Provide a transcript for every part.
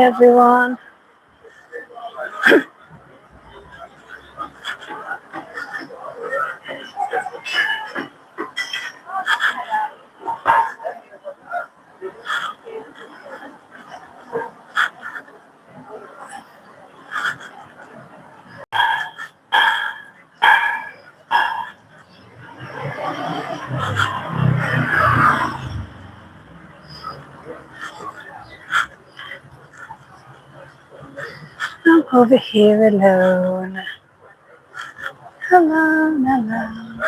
everyone. I'm over here alone. Alone, alone.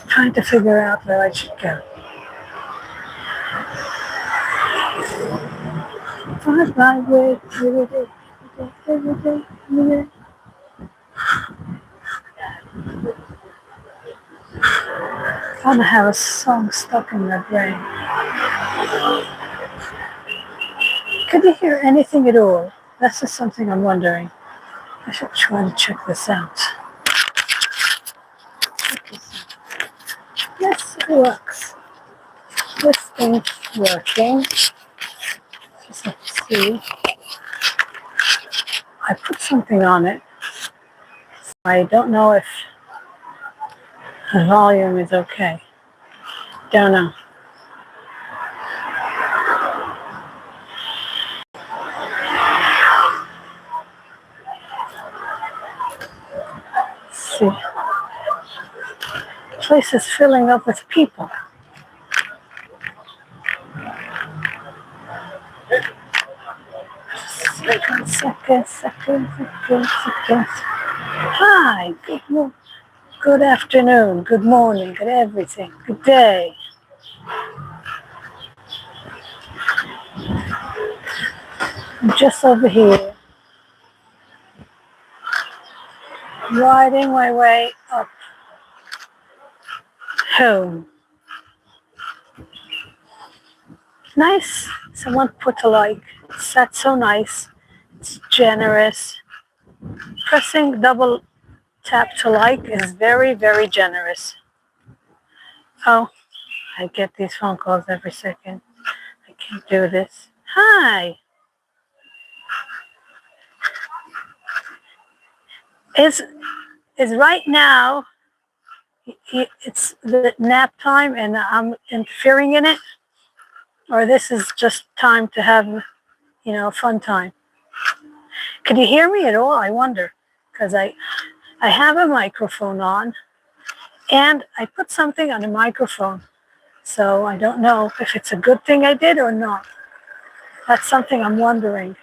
Trying to figure out where I should go. Find my way every day, every day, every day. Kind of have a song stuck in my brain. Could you hear anything at all? That's just something I'm wondering. I should try to check this out. Yes, it works. This thing's working. Just have to see. I put something on it. I don't know if the volume is okay. Don't know. Let's see. The place is filling up with people. Second. Hi, good afternoon, good morning, good everything, good day. I'm just over here, riding my way up home. Nice. Someone put a like. That's so nice. It's generous. Pressing double tap to like is very, very generous. Oh, I get these phone calls every second. I can't do this. Hi. Is right now, it's the nap time and I'm interfering in it? Or this is just time to have, a fun time? Can you hear me at all? I wonder. Because I have a microphone on and I put something on the microphone. So I don't know if it's a good thing I did or not. That's something I'm wondering.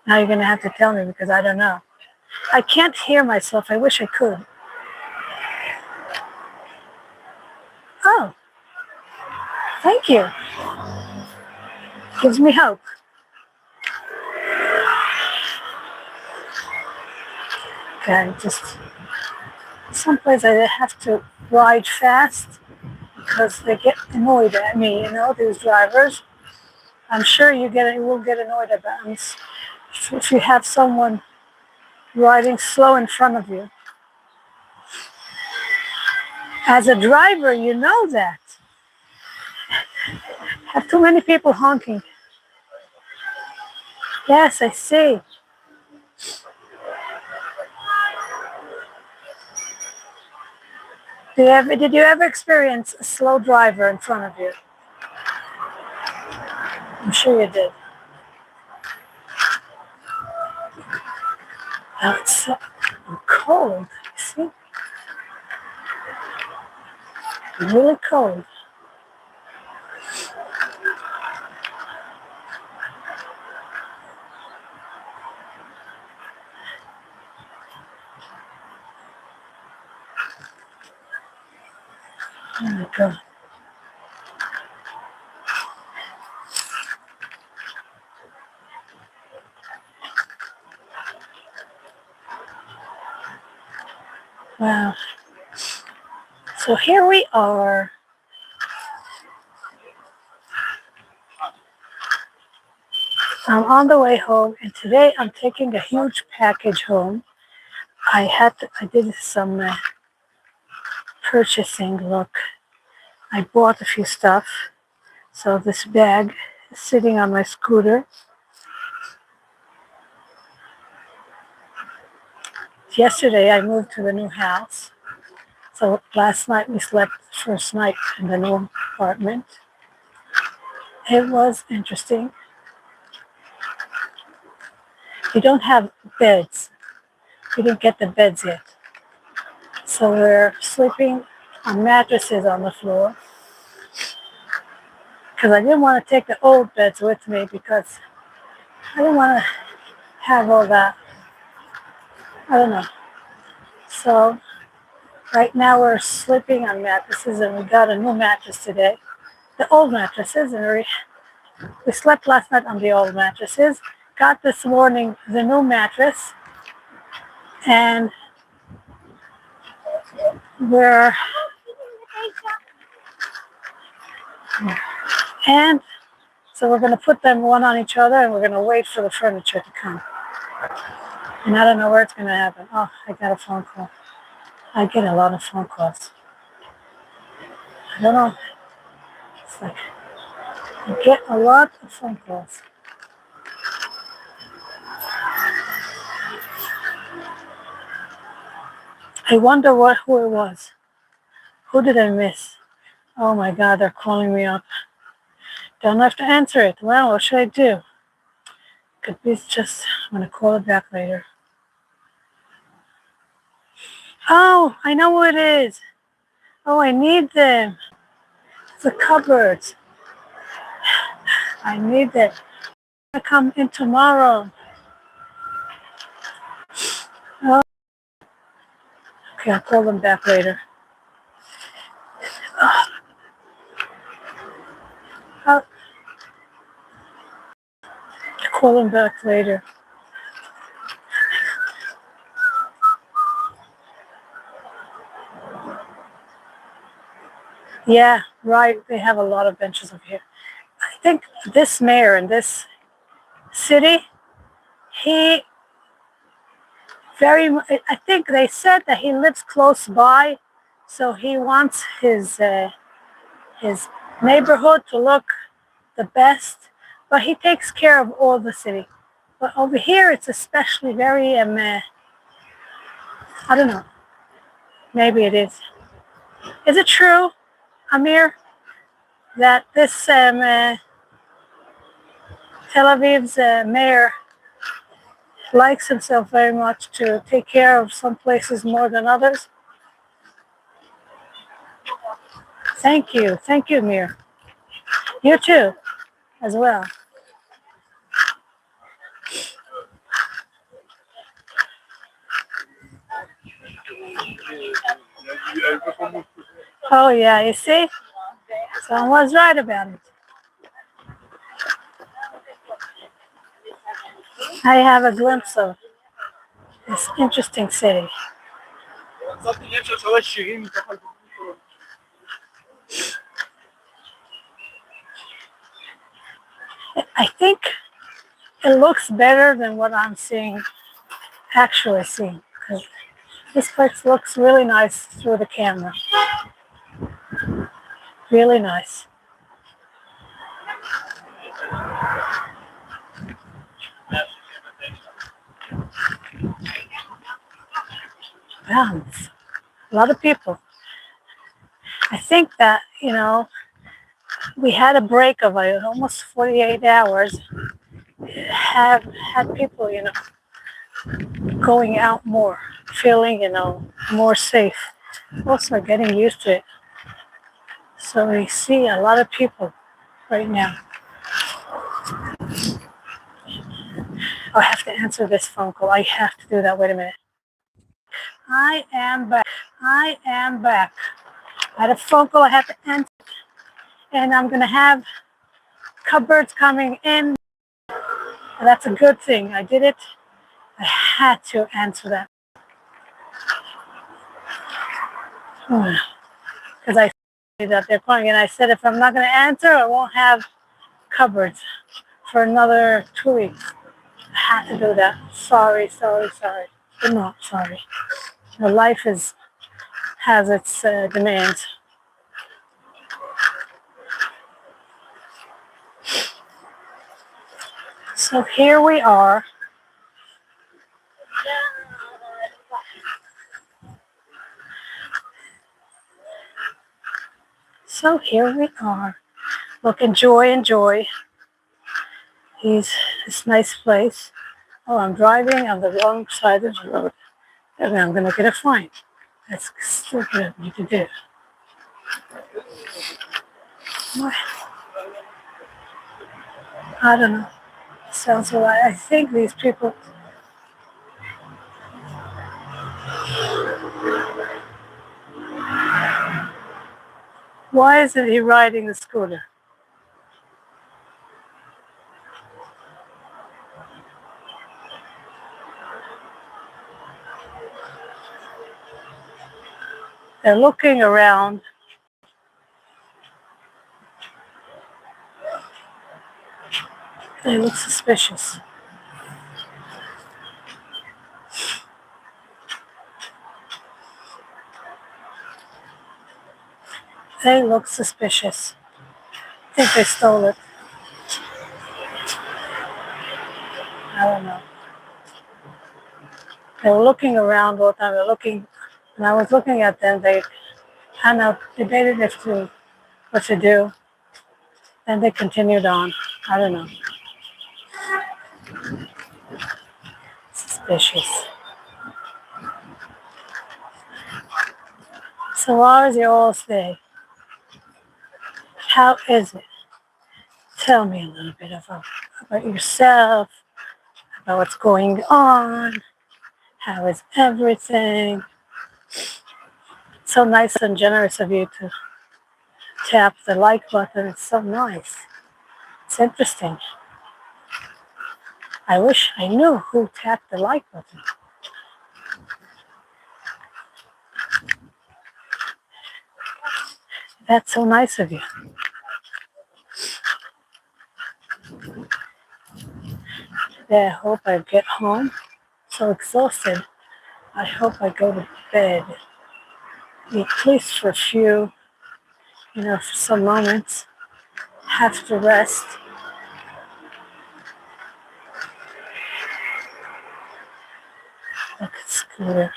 Now you're going to have to tell me because I don't know. I can't hear myself. I wish I could. Oh, thank you. Gives me hope. Okay, just someplace I have to ride fast because they get annoyed at me, these drivers. I'm sure you will get annoyed about this if you have someone riding slow in front of you. As a driver, you know that. Have too many people honking. Yes, I see. Did you ever experience a slow driver in front of you? I'm sure you did. Oh, it's so cold. You see? Really cold. Oh my God. Wow. So here we are. I'm on the way home, and today I'm taking a huge package home. I did some purchasing. Look, I bought a few stuff. So this bag is sitting on my scooter. Yesterday I moved to the new house. So last night we slept the first night in the new apartment. It was interesting. We don't have beds. We didn't get the beds yet. So we're sleeping on mattresses on the floor. Because I didn't want to take the old beds with me because I didn't want to have all that. I don't know. So right now we're sleeping on mattresses and we got a new mattress today. The old mattresses, and we slept last night on the old mattresses. Got this morning the new mattress, and we're and so we're gonna put them one on each other, and we're gonna wait for the furniture to come. And I don't know where it's gonna happen. Oh, I got a phone call. I get a lot of phone calls. I don't know. It's like I get a lot of phone calls. I wonder who it was. Who did I miss? Oh my God, they're calling me up. Don't have to answer it. Well, what should I do? Could be just, I'm going to call it back later. Oh, I know who it is. Oh, I need them. It's the cupboards. I need them. I come in tomorrow. Oh, okay, I'll call them back later. I'll call them back later. Yeah, right. They have a lot of benches over here. I think this mayor in this city, he I think they said that he lives close by, so he wants his neighborhood to look the best, but he takes care of all the city. But over here, it's especially very, I don't know, maybe it is. Is it true, Amir, that this Tel Aviv's mayor likes himself very much to take care of some places more than others? Thank you, Amir. You too, as well. Oh yeah, you see? Someone was right about it. I have a glimpse of this interesting city. I think it looks better than what I'm actually seeing. Because this place looks really nice through the camera. Really nice. Wow, a lot of people. I think that, we had a break of almost 48 hours. Have had people, going out more, feeling, more safe. Also getting used to it. So we see a lot of people right now. I have to answer this phone call. I have to do that. Wait a minute. I am back. I am back. I had a phone call I have to answer, and I'm going to have cupboards coming in. That's a good thing. I did it. I had to answer that. because I see that they're calling, and I said if I'm not going to answer, I won't have cupboards for another 2 weeks. I had to do that. Sorry. But not sorry. Life has its demands. So here we are. So here we are. Look, enjoy. This nice place. Oh, I'm driving on the wrong side of the road. And I'm going to get a fine. That's stupid of me to do. What? I don't know. Sounds like I think these people. Why isn't he riding the scooter? They're looking around. They look suspicious. They look suspicious. I think they stole it. I don't know. They were looking around all the time. They're looking, and I was looking at them. They kind of debated what to do. Then they continued on. I don't know. Suspicious. So how is your all day? How is it? Tell me a little bit about yourself, about what's going on. How is everything? So nice and generous of you to tap the like button. It's so nice. It's interesting. I wish I knew who tapped the like button. That's so nice of you. Today I hope I get home. So exhausted. I hope I go to bed. At least for a few, for some moments. Have to rest. Look at Scooter.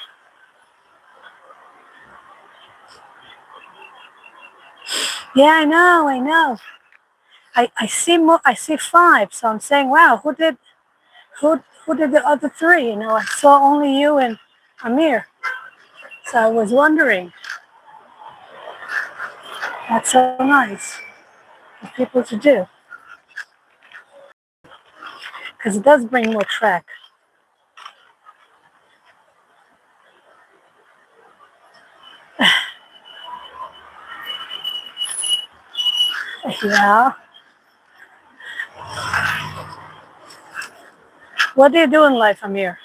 Yeah, I know. I see more. I see 5. So I'm saying, wow, who did the other 3? I saw only you and Amir. So I was wondering. That's so nice for people to do. Because it does bring more track. Yeah. What do you do in life, Amir?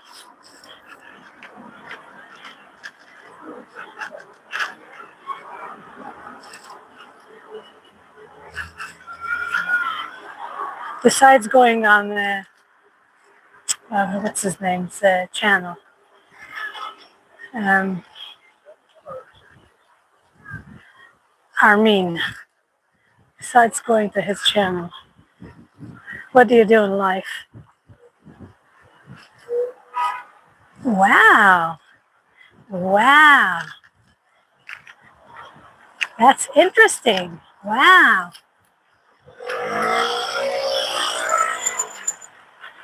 Besides going on the, what's his name's channel? Armin. Besides going to his channel, what do you do in life? Wow. That's interesting. Wow.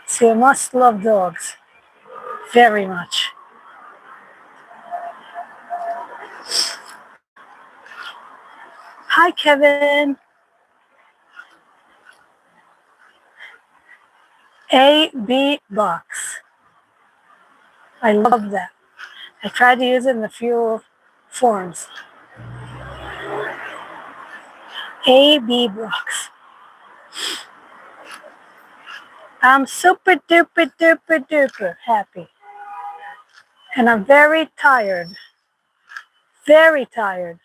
So you must love dogs very much. Hi, Kevin. AB box. I love that. I tried to use it in a few forms. AB box. I'm super duper happy. And I'm very tired. very tired.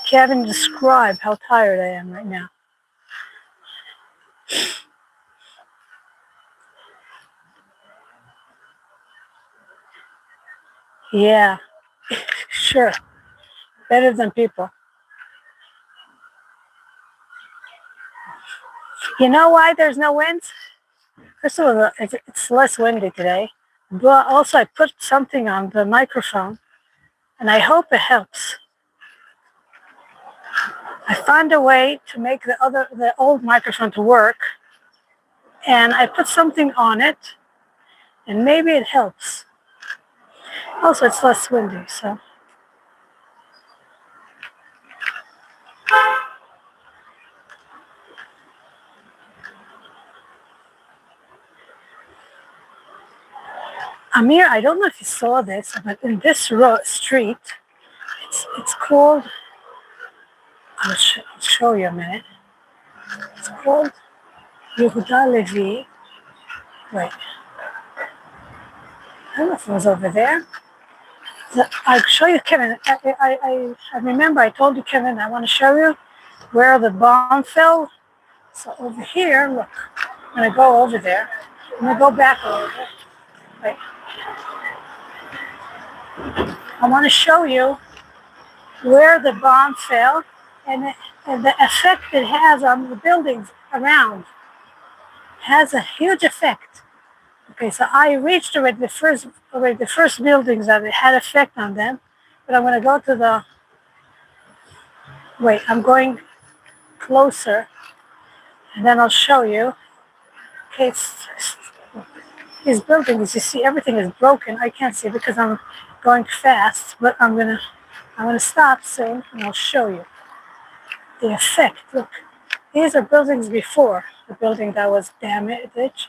Can't even describe how tired I am right now. Yeah, sure. Better than people. You know why there's no wind? First of all, it's less windy today. But also, I put something on the microphone, and I hope it helps. I found a way to make the old microphone to work, and I put something on it, and maybe it helps. Also, it's less windy, so. Amir, I don't know if you saw this, but in this street, it's called. I'll show you a minute. It's called Yehuda Levi. Wait, I don't know if it was over there. I'll show you, Kevin. I remember I told you, Kevin, I want to show you where the bomb fell. So over here, look. I'm going to go over there. I'm going to go back a little bit. Wait. I want to show you where the bomb fell and the effect it has on the buildings around. It has a huge effect. Okay, so I reached already the first buildings that it had effect on them, but I'm going to go to the. Wait, I'm going closer, and then I'll show you. Okay, these buildings, you see, everything is broken. I can't see because I'm going fast, but I'm gonna stop soon, and I'll show you the effect. Look, these are buildings before the building that was damaged, that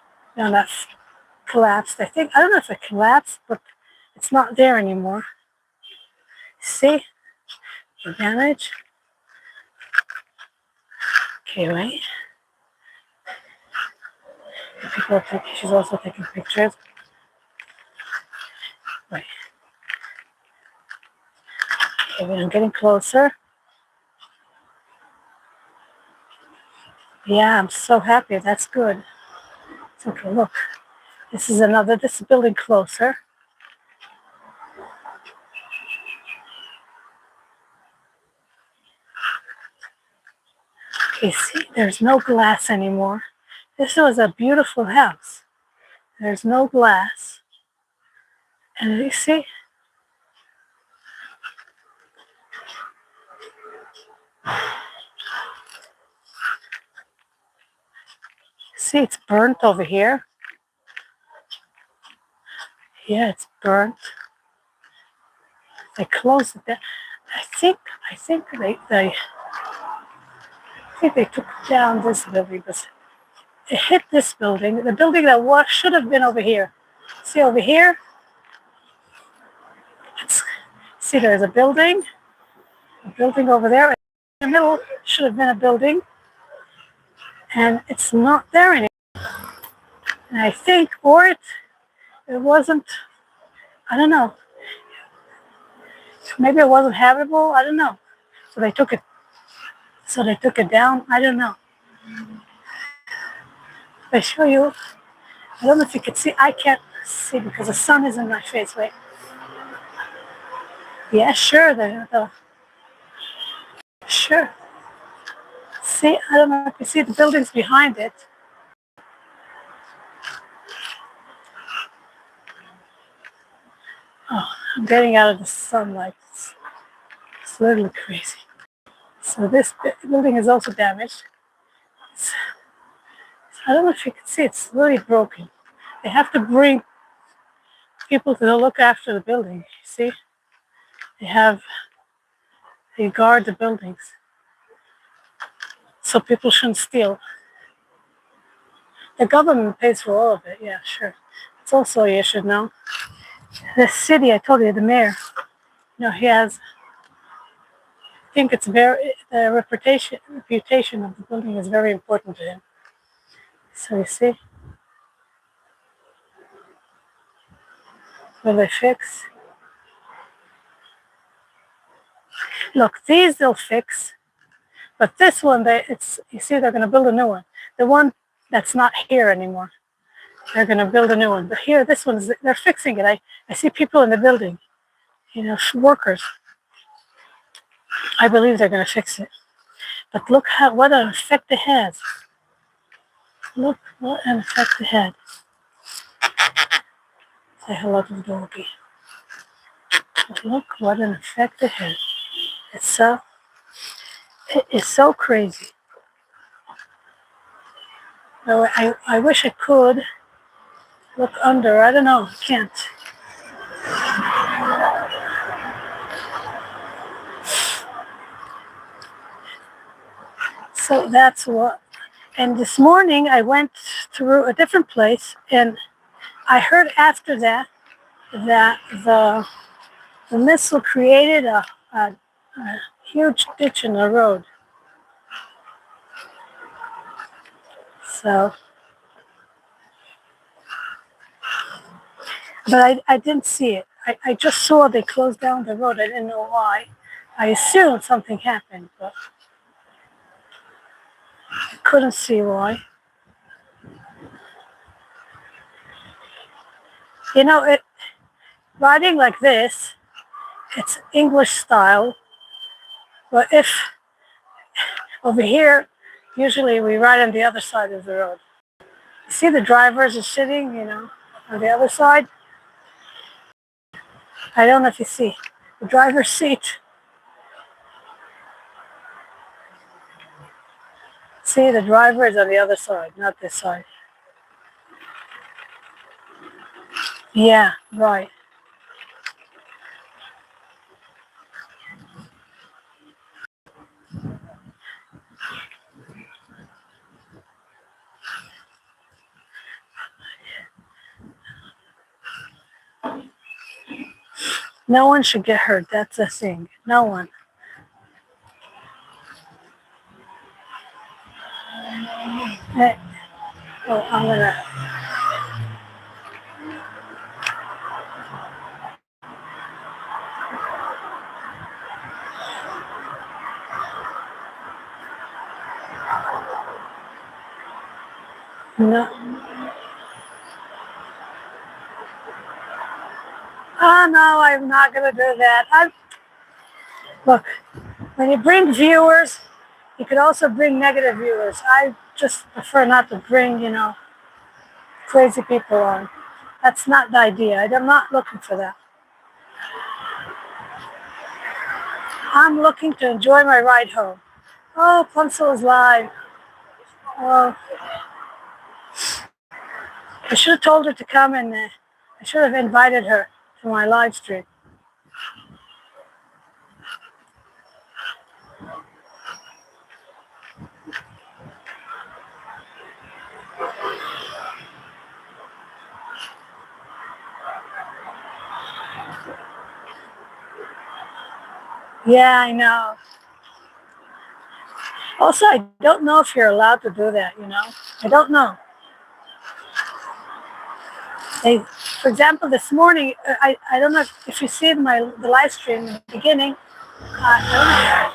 collapsed. I don't know if it collapsed, but it's not there anymore. See the damage? Okay, wait. She's also taking pictures. Wait. Okay, wait, I'm getting closer. Yeah, I'm so happy. That's good. It's okay, look. This is building closer. Okay, see, there's no glass anymore. This was a beautiful house. There's no glass. And you see, it's burnt over here. Yeah, it's burnt. They closed it down. I think they took down this building, but it hit this building. The building that should have been over here. See over here? See, there's a building over there. In the middle should have been a building, and it's not there anymore. And I think, or it wasn't. I don't know. Maybe it wasn't habitable. I don't know. So they took it down. I don't know. If I show you, I don't know if you can see. I can't see because the sun is in my face. Wait. Yeah, sure. Sure. See, I don't know if you see the buildings behind it. Oh, I'm getting out of the sunlight. It's literally crazy. So this building is also damaged. I don't know if you can see, it's literally broken. They have to bring people to look after the building. See? They guard the buildings. So people shouldn't steal. The government pays for all of it, yeah, sure. It's also, you should know. The city, I told you, the mayor, he has, I think it's the reputation of the building is very important to him. So you see, will they fix? Look, these they'll fix, but this one, you see, they're going to build a new one. The one that's not here anymore, they're going to build a new one. But here, this one's, they're fixing it. I see people in the building, workers. I believe they're going to fix it. But look what an effect it has. Look what an effect it had. Say hello to the doggy. But look what an effect it had. It is so crazy. I wish I could look under. I don't know. I can't. So that's what. And this morning I went through a different place, and I heard after that the missile created a huge ditch in the road. So, but I didn't see it. I just saw they closed down the road. I didn't know why. I assumed something happened, but I couldn't see why. Riding like this, it's English style. But if over here, usually we ride on the other side of the road. You see the drivers are sitting, on the other side. I don't know if you see the driver's seat. See, the driver is on the other side, not this side. Yeah, right. No one should get hurt. That's the thing. No one. Hey, I'm gonna. No. Oh no, I'm not gonna do that. Look, when you bring viewers, you could also bring negative viewers. I just prefer not to bring, crazy people on. That's not the idea. I'm not looking for that. I'm looking to enjoy my ride home. Oh, Plumsel is live. Oh, I should have told her to come, and I should have invited her to my live stream. Yeah, I know. Also, I don't know if you're allowed to do that, I don't know. For example, this morning, I don't know if you see the live stream in the beginning. I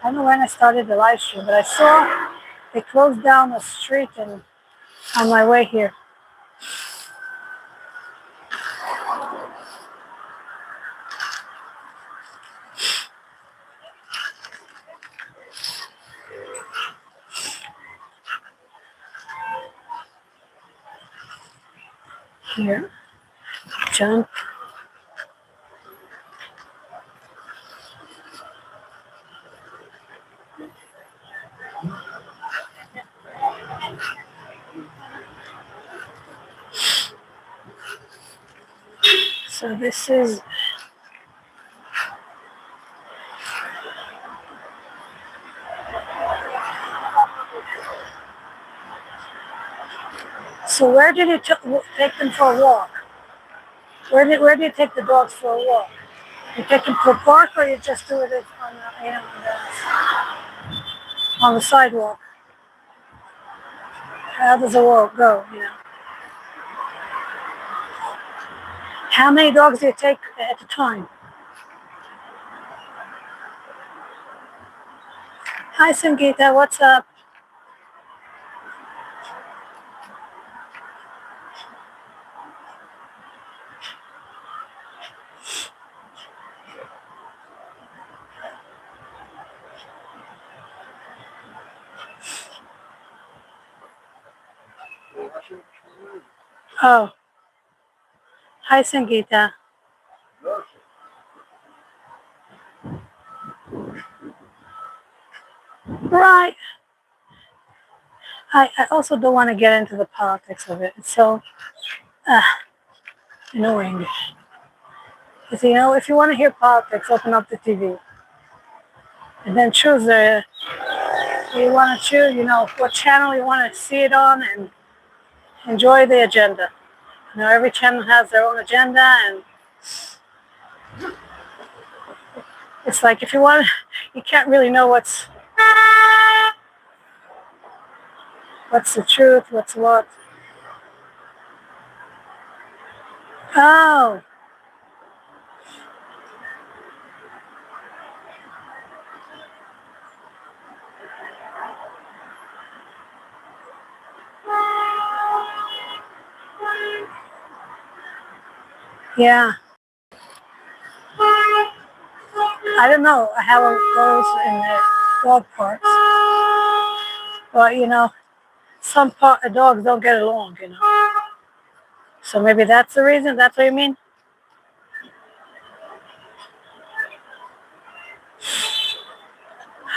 don't know when I started the live stream, but I saw they closed down a street on my way here. Here, jump. So this is. So where did you take them for a walk? Where do you take the dogs for a walk? You take them to a park, or you just do it on the sidewalk? How does a walk go? How many dogs do you take at a time? Hi, Sangeeta. What's up? Oh, hi, Sangeeta. Right. I also don't want to get into the politics of it. It's so uh, annoying. Because, if you want to hear politics, open up the TV and then choose you want to choose, what channel you want to see it on and enjoy the agenda. Every channel has their own agenda, and it's like if you want, you can't really know what's the truth, what's what. Oh, yeah. I don't know how it goes in the dog parks, but some dogs don't get along. So maybe that's the reason. That's what you mean.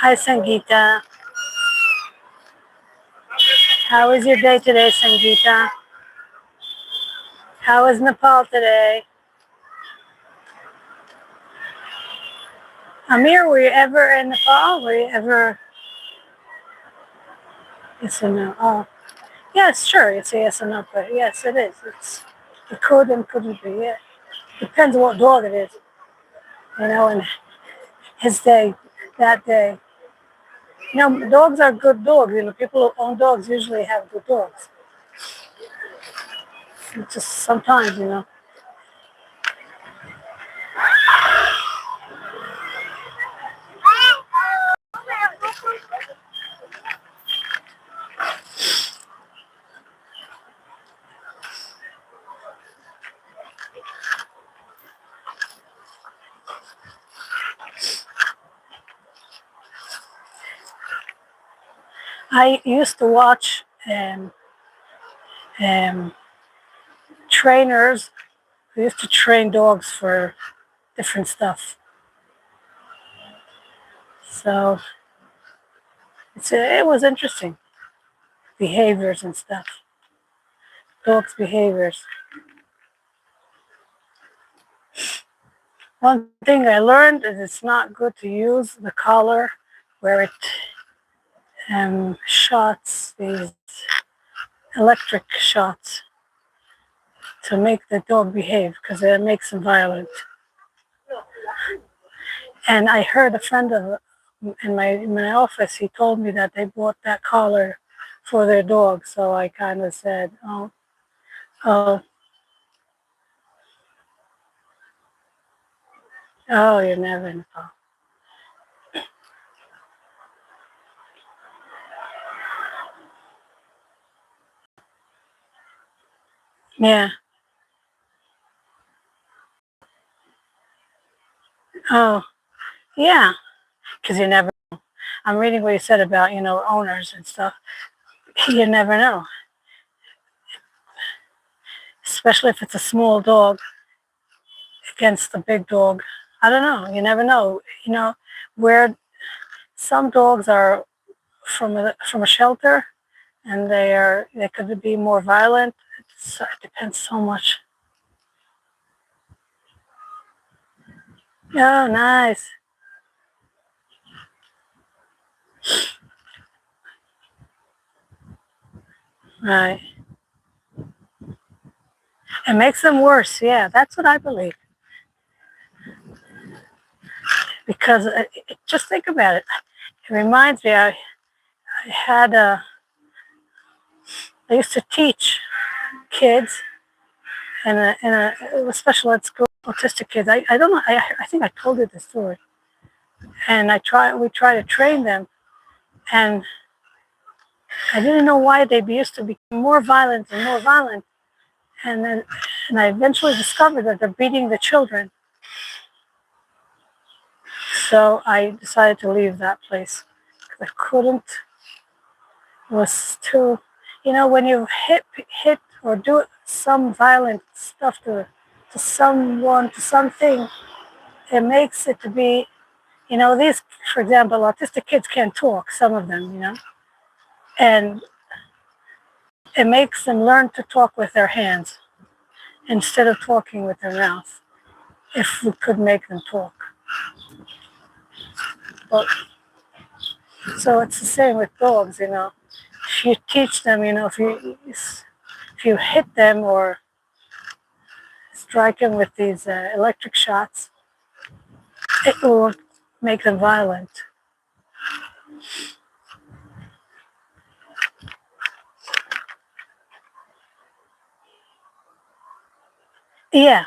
Hi, Sangeeta. How is your day today, Sangeeta? How is Nepal today? Amir, were you ever in Nepal? Were you ever? Yes or no? Oh, yes, sure. It's a yes or no, but yes, it is. It could and couldn't be. Yeah, depends on what dog it is. And his day, that day. Dogs are good dogs. People who own dogs usually have good dogs. It's just sometimes. I used to watch um, trainers who used to train dogs for different stuff. So it was interesting, behaviors and stuff, dogs' behaviors. One thing I learned is it's not good to use the collar where it shots these electric shots to make the dog behave because it makes them violent. And I heard a friend of in my office, he told me that they bought that collar for their dog. So I kind of said, oh, oh, you never know. Yeah. Oh, yeah. Because you never. I'm reading what you said about owners and stuff. You never know, especially if it's a small dog against a big dog. I don't know. You never know. Where some dogs are from a shelter, and they could be more violent. It depends so much. Oh, nice. Right. It makes them worse. Yeah, that's what I believe. Because just think about it. It reminds me. Had a. I used to teach kids in a special ed school, autistic kids. I don't know. I think I told you this story. And we try to train them And I didn't know why they used to become more violent and more violent. And I eventually discovered that they're beating the children. So I decided to leave that place because I couldn't. It was too, when you hit or do some violent stuff to someone, to something, it makes it to be, these, for example, autistic kids can't talk, some of them, and it makes them learn to talk with their hands instead of talking with their mouth, if we could make them talk. But, so it's the same with dogs, If you teach them, if you hit them or strike them with these electric shots, it will make them violent. Yeah,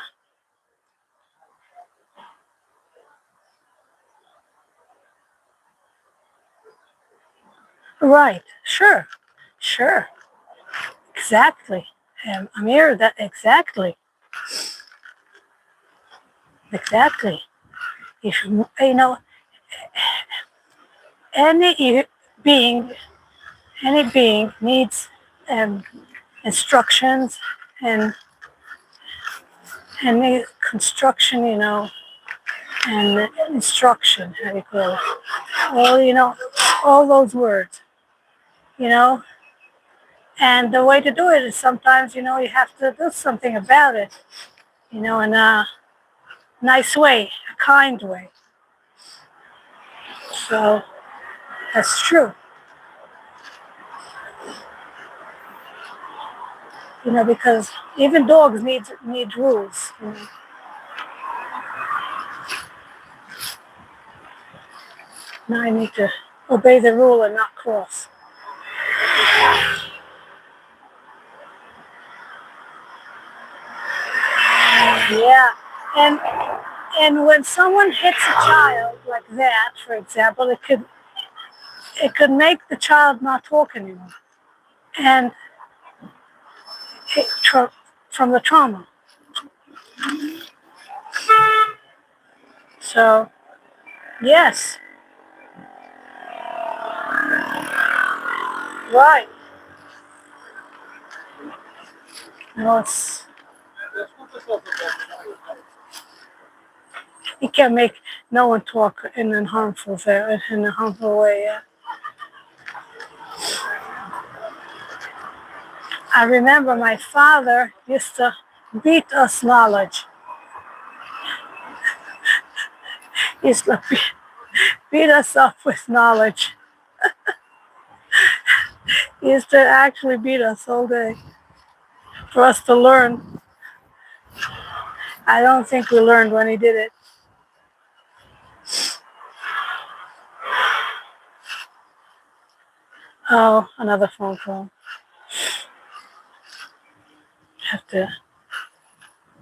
right. Sure, exactly. Amir, that exactly. If any being, any being needs um, instructions and any construction, and instruction. How do you call it? Well, all those words, you know. And the way to do it is sometimes, you have to do something about it, in a nice way, a kind way. So that's true. Because even dogs need rules. Now I need to obey the rule and not cross. Yeah, and and when someone hits a child like that, for example, it could make the child not talk anymore, and from the trauma. So yes, right. It's you can't make no one talk in a harmful way. Yeah. I remember my father used to beat us knowledge. He used to beat us up with knowledge. He used to actually beat us all day for us to learn. I don't think we learned when he did it. Oh, another phone call. Have to.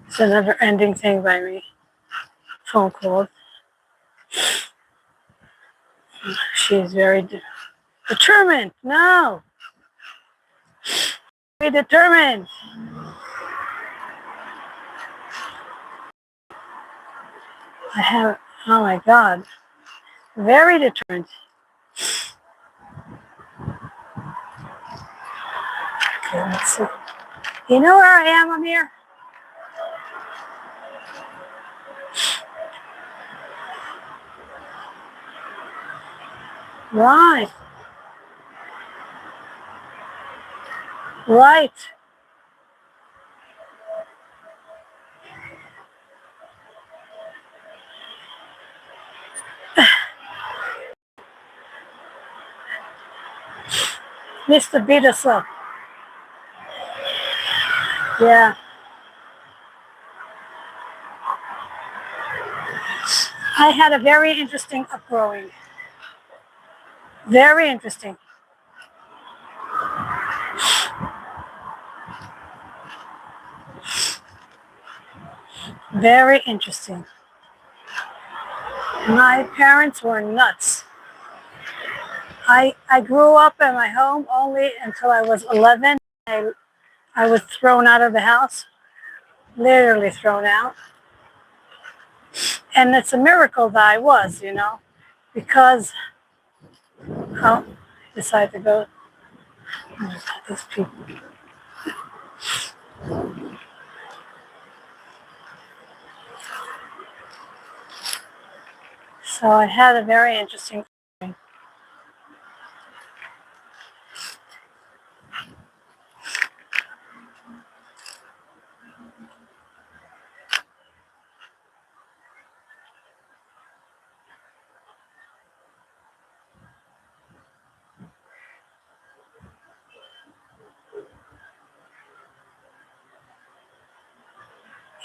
It's a never-ending thing by me. Phone call. She's very determined. No, be determined. I have. Oh my God, very determined. Okay, let's see. You know where I am? I'm here. Right, right. Mr. Beat us up. Yeah. I had a very interesting upgrowing. Very interesting. Very interesting. My parents were nuts. I grew up in my home only until I was 11. I was thrown out of the house, literally thrown out. And it's a miracle that I was, because I decided to go. These people. So I had a very interesting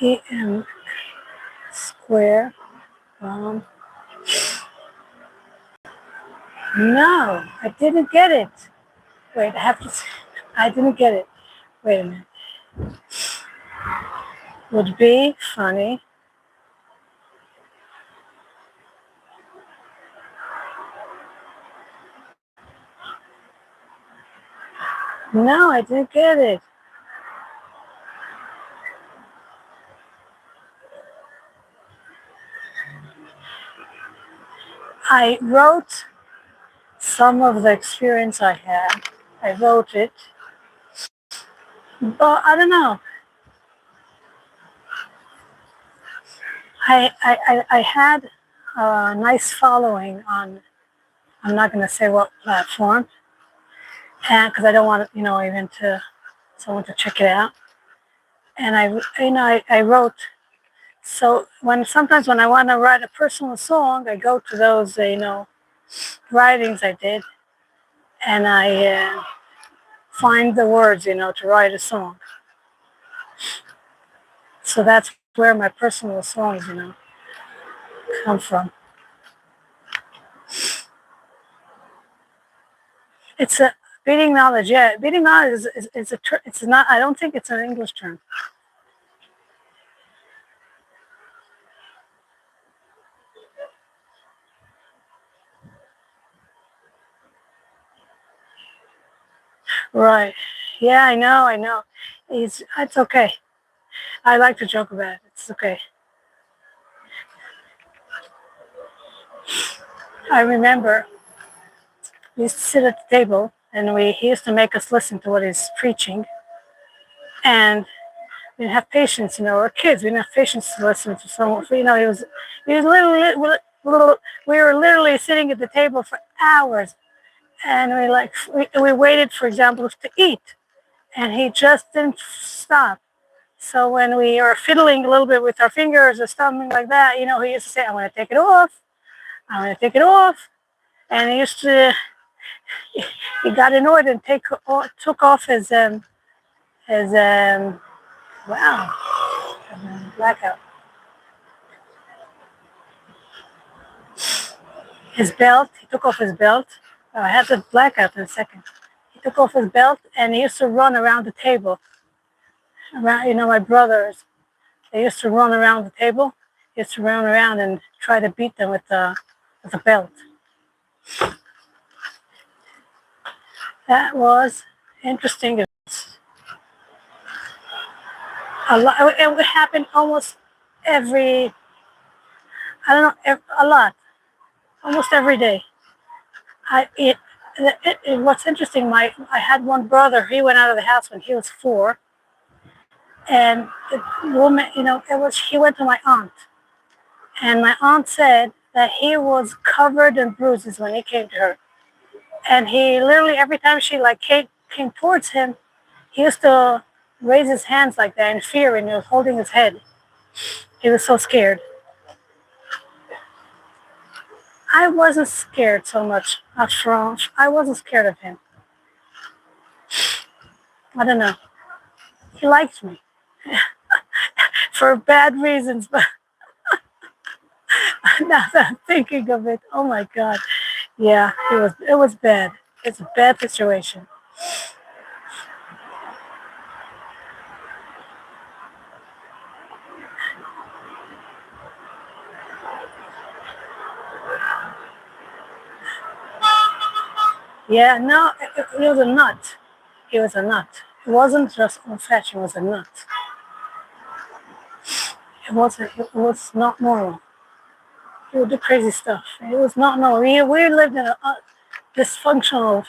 EM square. Um, no, I didn't get it. Wait, I have to. I didn't get it. Wait a minute. Would be funny. No, I didn't get it. I wrote some of the experience I had. I wrote it, but I don't know. I had a nice following on. I'm not going to say what platform, and because I don't want even to someone to check it out. And I wrote. So sometimes when I want to write a personal song, I go to those writings I did, and I find the words to write a song. So that's where my personal songs come from. It's a beating knowledge. Yeah, beating knowledge is a it's not. I don't think it's an English term. Right. Yeah, I know. I know. It's okay. I like to joke about it. It's okay. I remember we used to sit at the table, and he used to make us listen to what he's preaching, and we didn't have patience. We're kids. We didn't have patience to listen to someone. He was little. We were literally sitting at the table for hours, and we waited, for example, to eat, and he just didn't stop. So when we were fiddling a little bit with our fingers or something like that, he used to say, "I'm going to take it off. I'm going to take it off," and he got annoyed and took off his wow, blackout. His belt. He took off his belt. Oh, I have the blackout in a second. He took off his belt and he used to run around the table. Around, my brothers, they used to run around the table. He used to run around and try to beat them with the belt. That was interesting. A lot. It would happen almost every. I don't know. A lot. Almost every day. What's interesting, I had one brother. He went out of the house when he was 4, and the woman, he went to my aunt, and my aunt said that he was covered in bruises when he came to her, and he literally every time she came towards him, he used to raise his hands like that in fear, and he was holding his head. He was so scared. I wasn't scared so much of Trump. I wasn't scared of him. I don't know. He liked me for bad reasons, but now that I'm thinking of it, oh my God, yeah, it was bad. It's a bad situation. Yeah, no, it was a nut. It was a nut. It wasn't just old fashioned. It was a nut. It was not normal. He would do crazy stuff. It was not normal. We lived in a dysfunctional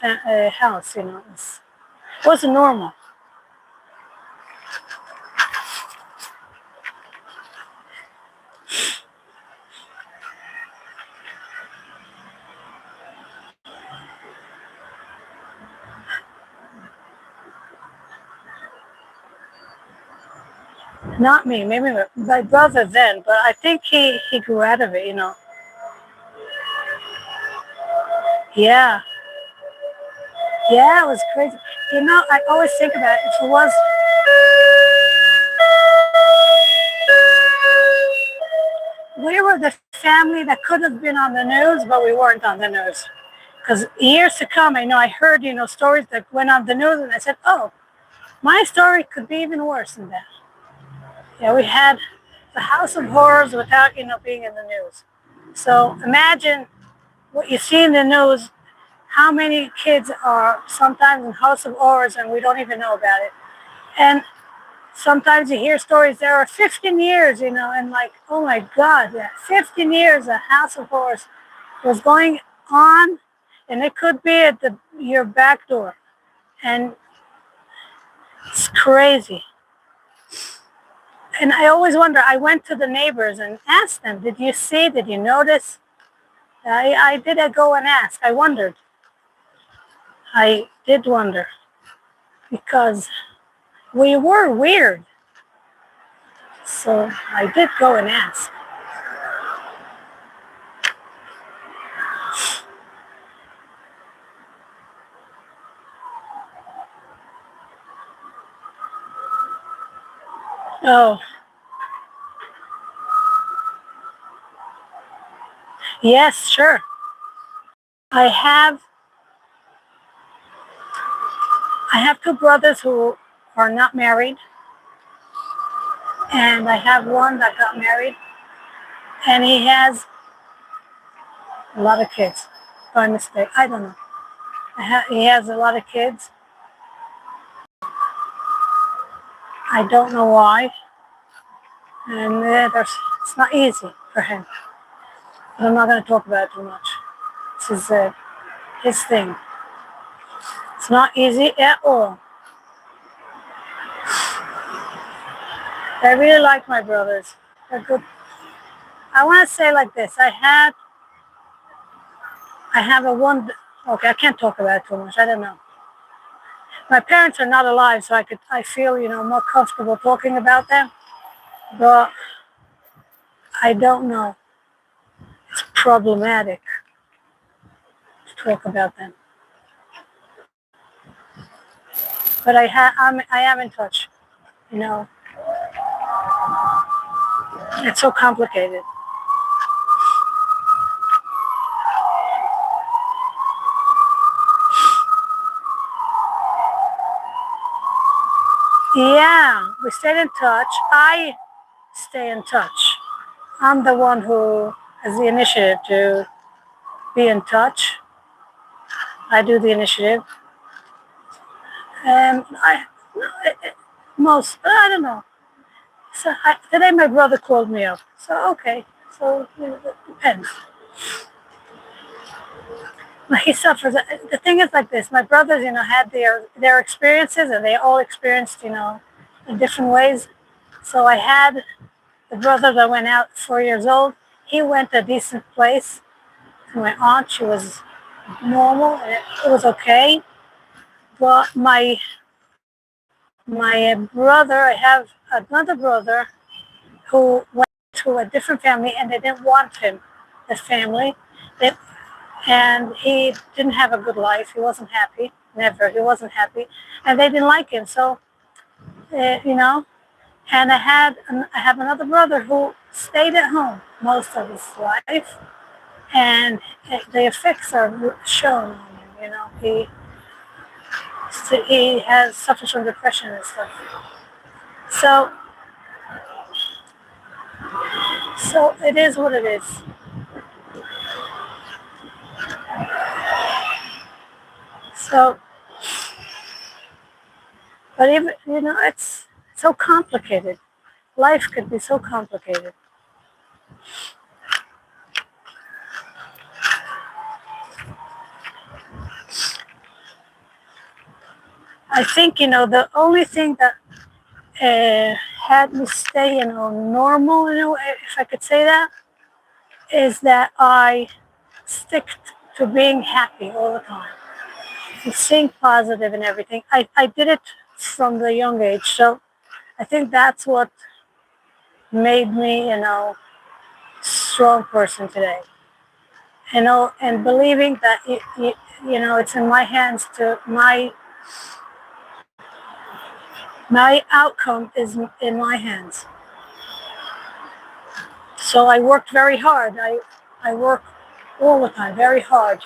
house. It wasn't normal. Not me, maybe my brother then, but I think he grew out of it. Yeah, yeah, it was crazy. I always think about it. If it was, we were the family that could have been on the news, but we weren't on the news. Because years to come, I know I heard, stories that went on the news, and I said, oh, my story could be even worse than that. Yeah, we had the House of Horrors without, being in the news. So imagine what you see in the news, how many kids are sometimes in House of Horrors and we don't even know about it. And sometimes you hear stories there are 15 years, and like, oh my God, yeah, 15 years a House of Horrors was going on, and it could be at your back door. And it's crazy. And I always wonder, I went to the neighbors and asked them, did you see, did you notice? I did go and ask. I wondered. I did wonder because we were weird. So I did go and ask. Oh, yes, sure. I have I have two brothers who are not married, and I have one that got married, and he has a lot of kids by mistake. I don't know. He has a lot of kids. I don't know why, and it's not easy for him. But I'm not going to talk about it too much. This is his thing. It's not easy at all. I really like my brothers. They're good. I want to say like this. I have a one. Okay, I can't talk about it too much. I don't know. My parents are not alive, so I feel, more comfortable talking about them. But I don't know. It's problematic to talk about them. But I am in touch. You know, it's so complicated. Yeah, we stayed in touch. I stay in touch. I'm the one who has the initiative to be in touch. I do the initiative. And I don't know. So today my brother called me up. So, okay. So, it depends. He suffers. The thing is like this. My brothers, had their experiences, and they all experienced, in different ways. So I had the brother that went out 4 years old. He went to a decent place. My aunt, she was normal, and it was okay. But my brother, I have another brother who went to a different family, and they didn't want him, the family. They, and he didn't have a good life. He wasn't happy. Never. He wasn't happy, and they didn't like him. So, you know. And I have another brother who stayed at home most of his life, and the effects are shown on him. He has suffers from depression and stuff. So, so it is what it is. So, but even, it's so complicated. Life could be so complicated. I think, the only thing that had me stay, normal, if I could say that, is that I stick to being happy all the time and staying positive and everything. I did it from the young age, so I think that's what made me, strong person today. And believing that it's in my hands to my outcome is in my hands. So I worked very hard. I work all the time, very hard,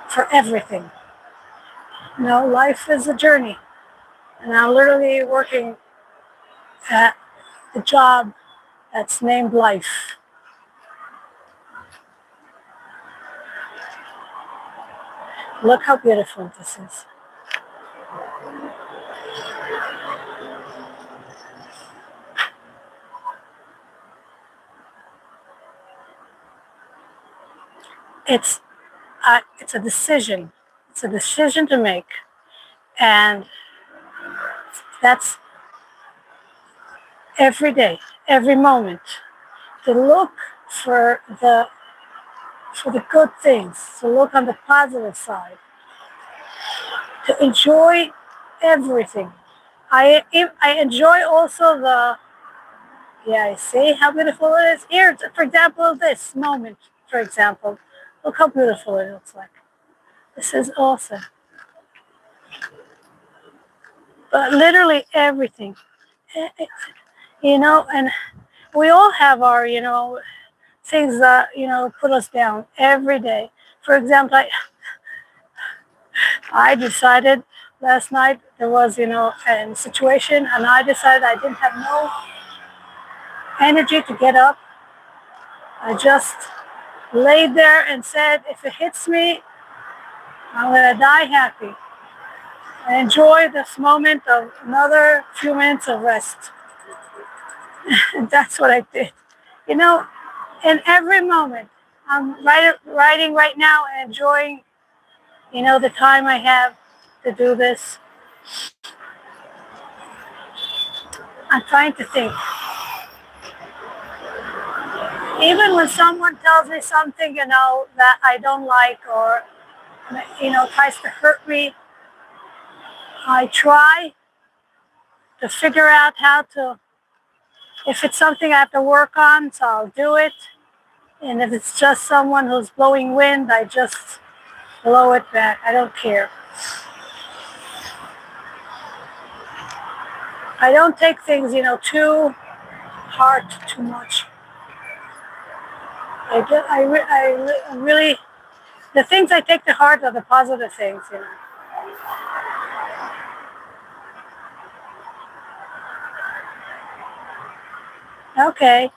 for everything. Life is a journey. And I'm literally working at the job that's named life. Look how beautiful this is. It's it's a decision. It's a decision to make, and that's every day, every moment, to look for the good things, to look on the positive side, to enjoy everything. I enjoy also yeah, see how beautiful it is? Here, for example, this moment, for example. Look how beautiful it looks like. This is awesome. But literally everything. Eh, eh, and we all have our, things that, put us down every day. For example, I decided last night there was, a situation, and I decided I didn't have no energy to get up. I just laid there and said, if it hits me, I'm going to die happy. And enjoy this moment of another few minutes of rest. And that's what I did. In every moment, I'm writing right now and enjoying, the time I have to do this. I'm trying to think. Even when someone tells me something, that I don't like, or, tries to hurt me, I try to figure out how to, if it's something I have to work on, so I'll do it. And if it's just someone who's blowing wind, I just blow it back. I don't care. I don't take things, too hard, too much. I really, the things I take to heart are the positive things, Okay.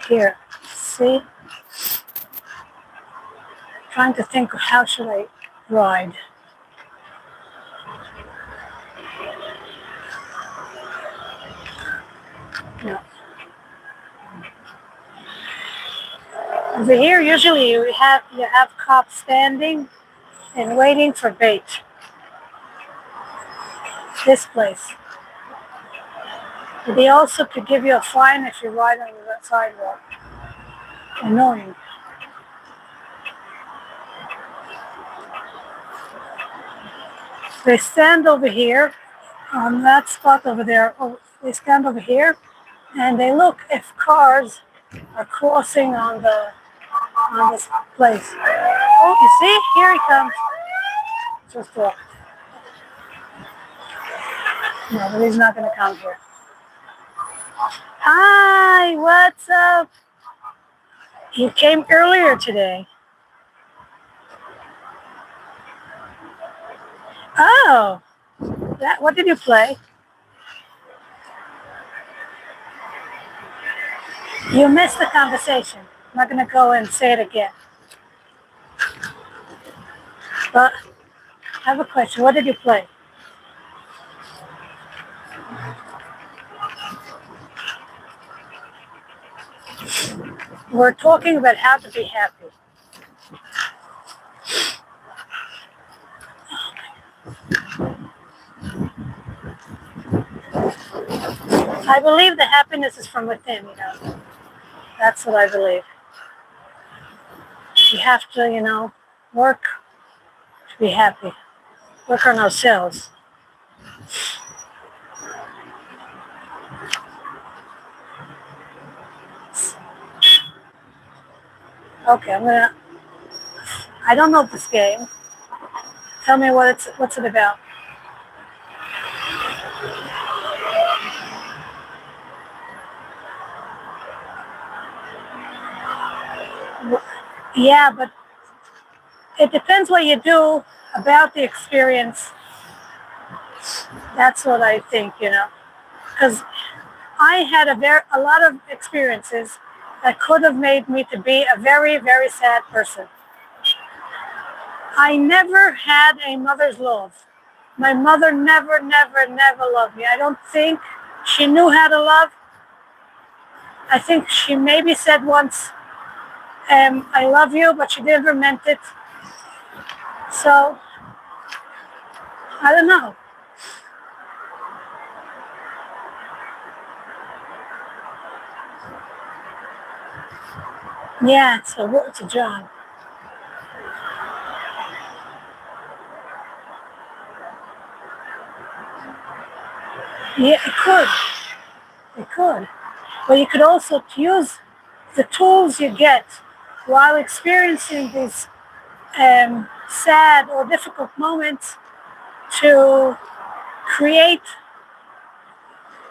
Here, see? Trying to think of how should I ride. No. Over here, usually you have cops standing and waiting for bait. This place. They also could give you a fine if you ride on the sidewalk. Annoying. They stand over here on that spot over there. They stand over here and they look if cars are crossing on this place. Oh, you see? Here he comes. Just walk. No, but he's not going to come here. Hi, what's up? You came earlier today. Oh, what did you play? You missed the conversation. I'm not going to go and say it again. But I have a question. What did you play? We're talking about how to be happy. I believe the happiness is from within, That's what I believe. We have to, work to be happy. Work on ourselves. Okay, I don't know this game. Tell me what's it about. Yeah, but it depends what you do about the experience. That's what I think, because I had a lot of experiences that could have made me to be a very, very sad person. I never had a mother's love. My mother never, never, never loved me. I don't think she knew how to love. I think she maybe said once, I love you, but she never meant it. So, I don't know. Yeah, it's a job. Yeah, it could. It could. But you could also use the tools you get while experiencing these sad or difficult moments to create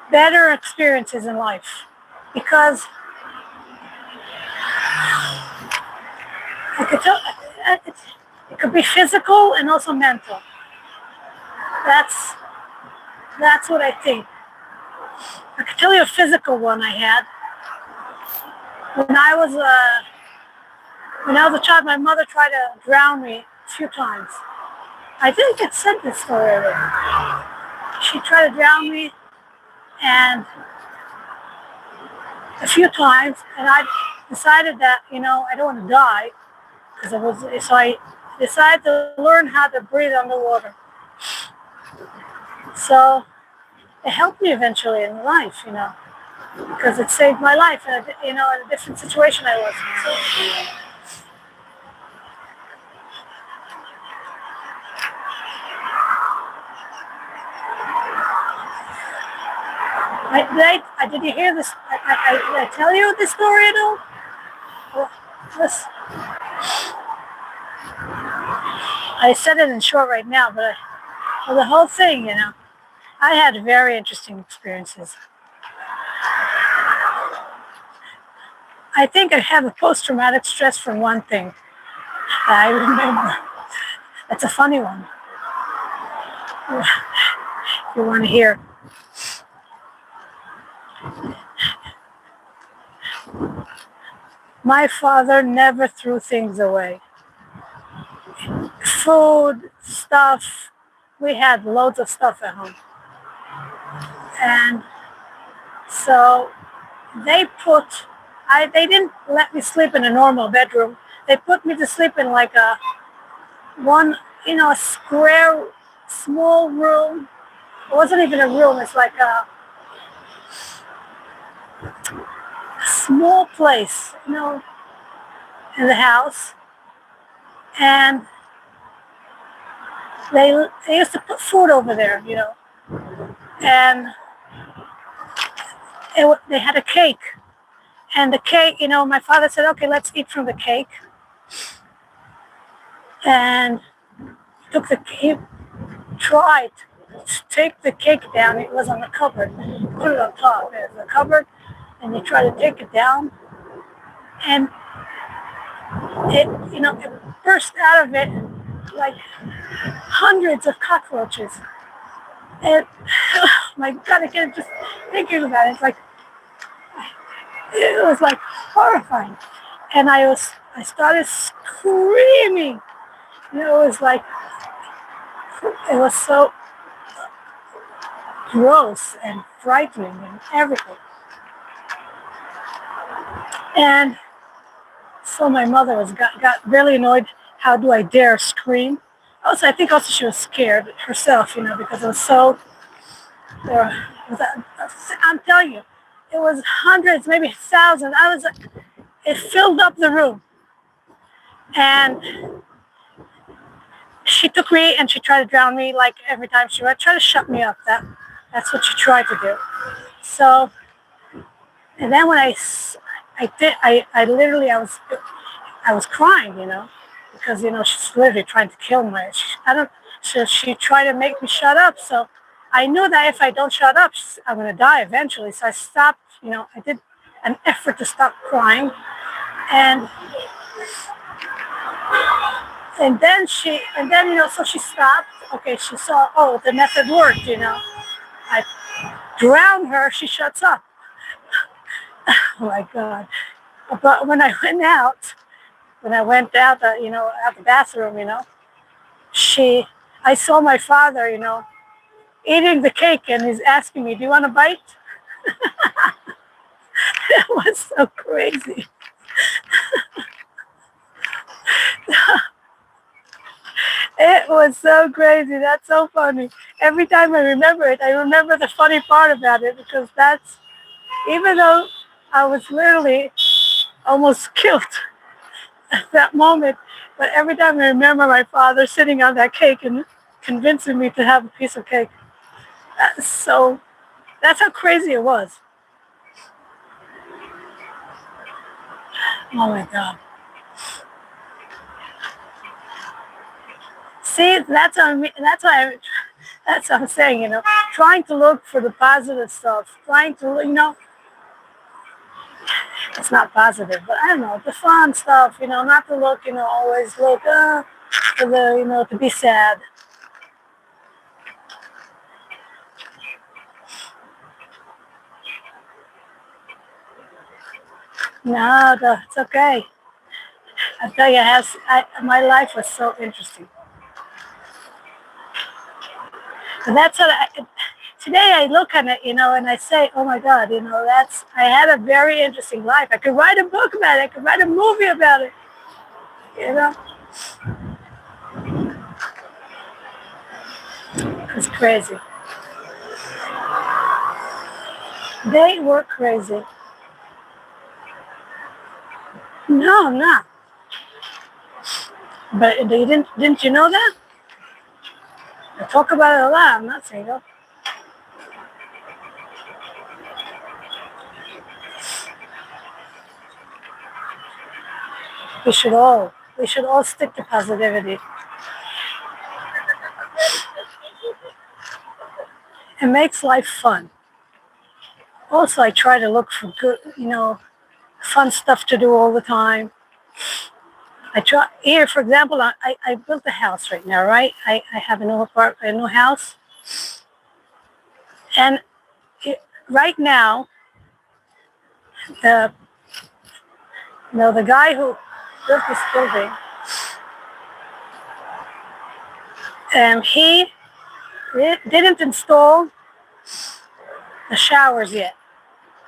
better experiences in life. Because I could tell it could be physical and also mental. That's that's what I think. I could tell you a physical one I had when I was a child. My mother tried to drown me a few times. I think it said this story already. She tried to drown me, and a few times, and I decided that I don't want to die because I decided to learn how to breathe underwater. So it helped me eventually in life, because it saved my life in a different situation I was in. So, did you hear this? Did I tell you this story at all? This, I said it in short right now, but the whole thing, I had very interesting experiences. I think I have a post-traumatic stress from one thing that I remember. That's a funny one. If you want to hear. My father never threw things away. Food, stuff. We had loads of stuff at home. And so they didn't let me sleep in a normal bedroom. They put me to sleep in like a square, small room. It wasn't even a room. It's like a small place, in the house. And they used to put food over there, and they had a cake. And the cake, my father said, okay, let's eat from the cake. And he tried to take the cake down. It was on the cupboard. Put it on top. There's the cupboard. And he tried to take it down. And it burst out of it like hundreds of cockroaches. And oh my God, I can't just thinking about it. It was like horrifying. And I started screaming. It was like, it was so gross and frightening and everything. And so my mother got really annoyed. How do I dare scream? Also, I think also she was scared herself, because it was so. I'm telling you, it was hundreds, maybe thousands. It filled up the room, and she took me and she tried to drown me. Like every time she would try to shut me up. That's what she tried to do. So, and then when I did, I literally, I was crying, because she's literally trying to kill me. She tried to make me shut up. So I knew that if I don't shut up, I'm gonna die eventually. So I stopped. I did an effort to stop crying, and so she stopped. Okay, she saw. Oh, the method worked. I drown her. She shuts up. Oh my God! But when I went out, out the bathroom, I saw my father, eating the cake, and he's asking me, "Do you want a bite?" It was so crazy. It was so crazy. That's so funny. Every time I remember it, I remember the funny part about it, because even though I was literally almost killed at that moment, but every time I remember my father sitting on that cake and convincing me to have a piece of cake, that's how crazy it was. Oh my God. See, that's what I'm saying, trying to look for the positive stuff, trying to, it's not positive, but I don't know, the fun stuff, not to look, always look, for the, to be sad. No, it's okay. I tell you, my life was so interesting. And that's today I look at it, and I say, oh my God, I had a very interesting life. I could write a book about it. I could write a movie about it, you know. It's crazy. They were crazy. No, I'm not. But they didn't you know that? I talk about it a lot. I'm not single. We should all stick to positivity. It makes life fun. Also, I try to look for good, fun stuff to do all the time. I try here, for example, I built a house right now, right? I have a new house, and right now, the the guy who built this building, he didn't install the showers yet.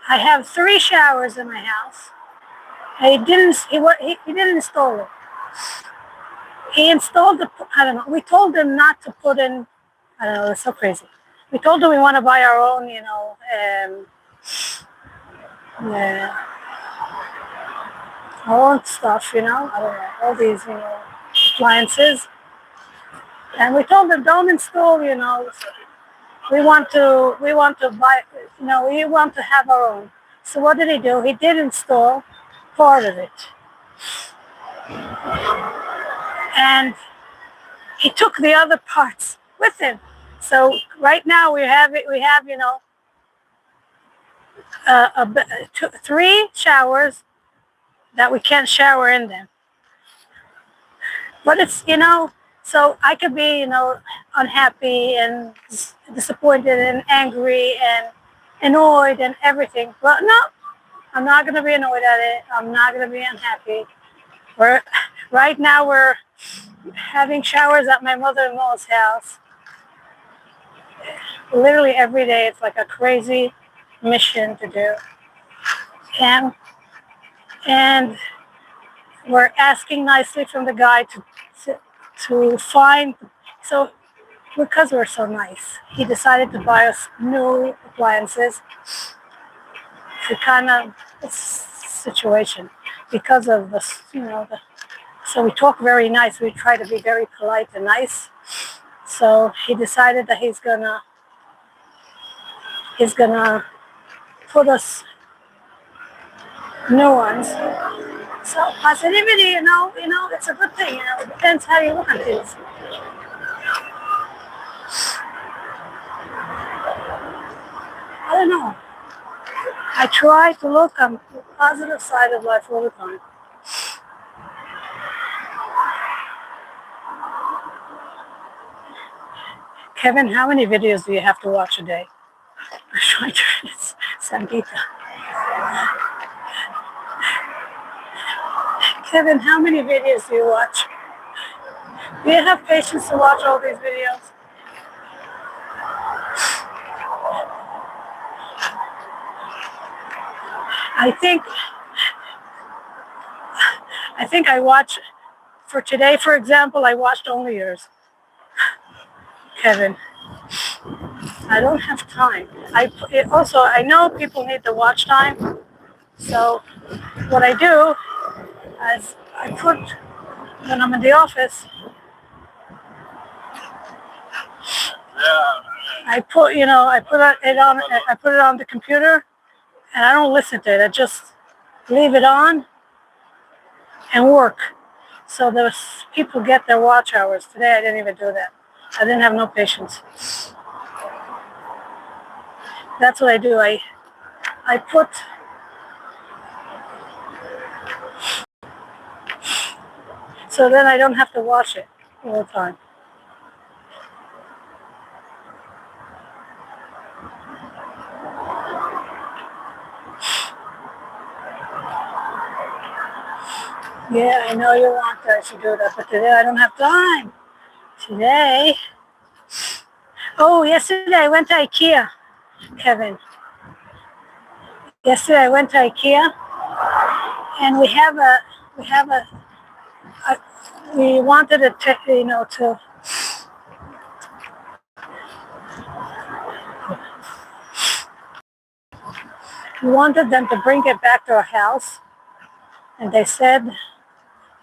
I have 3 showers in my house. And he didn't install it. He installed I don't know. We told him not to put in. I don't know. It's so crazy. We told him we want to buy our own, uh, our own stuff, I don't know, all these, appliances. And we told them don't install, we want to buy, we want to have our own. So what did he do? He did install part of it, and he took the other parts with him. So right now we have 3 showers that we can't shower in them. But it's so I could be unhappy and disappointed and angry and annoyed and everything. But no, I'm not gonna be annoyed at it. I'm not gonna be unhappy. Right now having showers at my mother-in-law's house. Literally every day, it's like a crazy mission to do. And and we're asking nicely from the guy to find. So because we're so nice, he decided to buy us new appliances to kind of this situation because of the. So we talk very nice. We try to be very polite and nice. So he decided that he's gonna put us new ones. So positivity, it's a good thing. It depends how you look at things. I don't know. I try to look on the positive side of life all the time. Kevin, how many videos do you have to watch a day? It's Sangeeta. Kevin, how many videos do you watch? Do you have patience to watch all these videos? I think I watch for today, for example, I watched only yours, Kevin. I don't have time. I know people need the watch time, so what I do is I put when I'm in the office, I put it on the computer, and I don't listen to it. I just leave it on and work. So those people get their watch hours. Today I didn't even do that. I didn't have no patience. That's what I do. I put so then I don't have to watch it all the time. Yeah, I know you want that to do that, but today I don't have time. Today. Oh, yesterday I went to IKEA, Kevin. Yesterday I went to IKEA, and we have a we wanted to we wanted them to bring it back to our house, and they said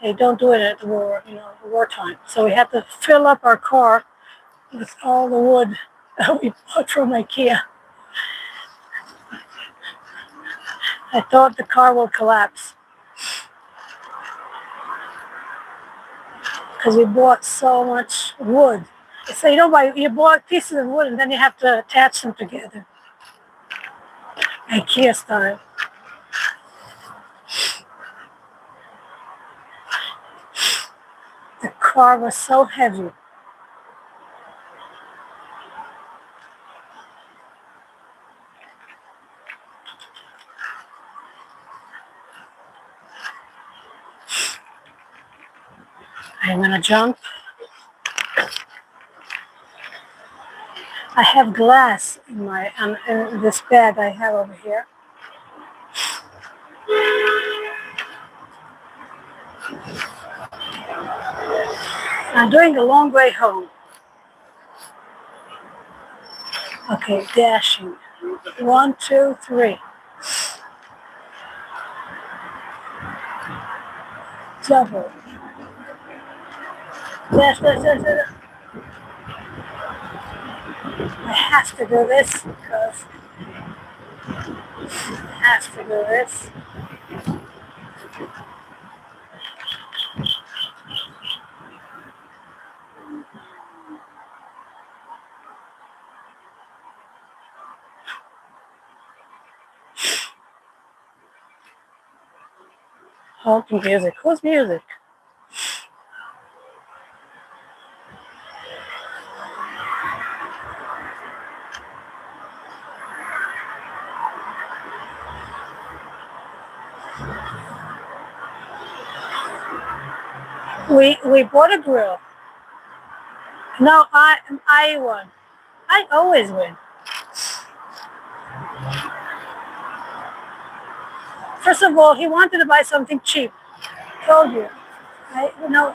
they don't do it at wartime. So we had to fill up our car with all the wood that we bought from IKEA. I thought the car would collapse because we bought so much wood. So you bought pieces of wood and then you have to attach them together, IKEA style. The car was so heavy. I'm gonna jump. I have glass in this bag I have over here. I'm doing a long way home. Okay, dashing. 1, 2, 3. Double. Dash, dash, dash, dash. I have to do this because I have to do this. Hold music. Who's music? We bought a grill. No, I won. I always win. First of all, he wanted to buy something cheap. Told you. I you know